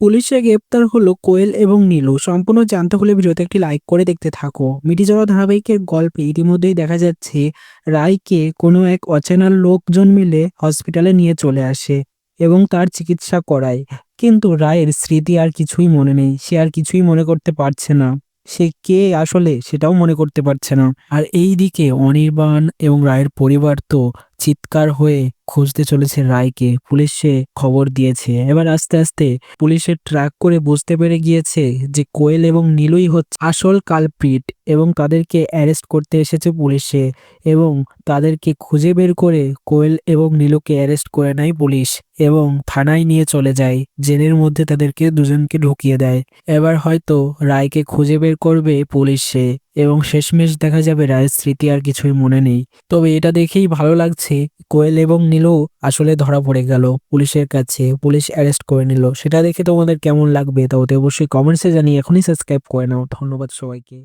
পুলিশে গ্রেপ্তার হলো কোয়েল এবং নীলু। সম্পূর্ণ জানতে হলে ভিডিওতে একটি লাইক করে দেখতে থাকো। মিটি যাওয়া ধারাবাহিকের গল্পে ইতিমধ্যেই দেখা যাচ্ছে রায়কে কোনো এক অচেনা লোকজন মিলে হসপিটালে নিয়ে চলে আসে এবং তার চিকিৎসা করায়। কিন্তু রায়ের স্মৃতি আর কিছুই মনে নেই, সে আর কিছুই মনে করতে পারছে না। সে কে আসলে সেটাও মনে করতে পারছে না। আর এই দিকে অনির্বাণ এবং রায়ের পরিবার তো চিৎকার হয়ে খুঁজতে চলেছে রায়কে। পুলিশে খবর দিয়েছে। এবার আস্তে আস্তে পুলিশের ট্র্যাক করে বুঝতে পেরে গিয়েছে যে কোয়েল এবং নীলুই হচ্ছে আসল কালপ্রিট এবং তাদেরকে অ্যারেস্ট করতে এসেছে পুলিশে এবং তাদেরকে খুঁজে বের করে কোয়েল এবং নীলুকে অ্যারেস্ট করে নেয় পুলিশ এবং থানায় নিয়ে চলে যায়। জেলের মধ্যে তাদেরকে দুজনকে ঢুকিয়ে দেয়। এবার হয়তো রায়কে খুঁজে বের করবে পুলিশে এবং শেষমেশ দেখা যাবে রায়ের স্মৃতি আর কিছুই মনে নেই। তবে এটা দেখেই ভালো লাগছে, কোয়েল এবং নীলু আসলে ধরা পড়ে গেল পুলিশের কাছে, পুলিশ অ্যারেস্ট করে নিল। সেটা দেখে তোমাদের কেমন লাগবে তা অবশ্যই কমেন্টসে জানিয়ে এখনই সাবস্ক্রাইব করে নাও। ধন্যবাদ সবাইকে।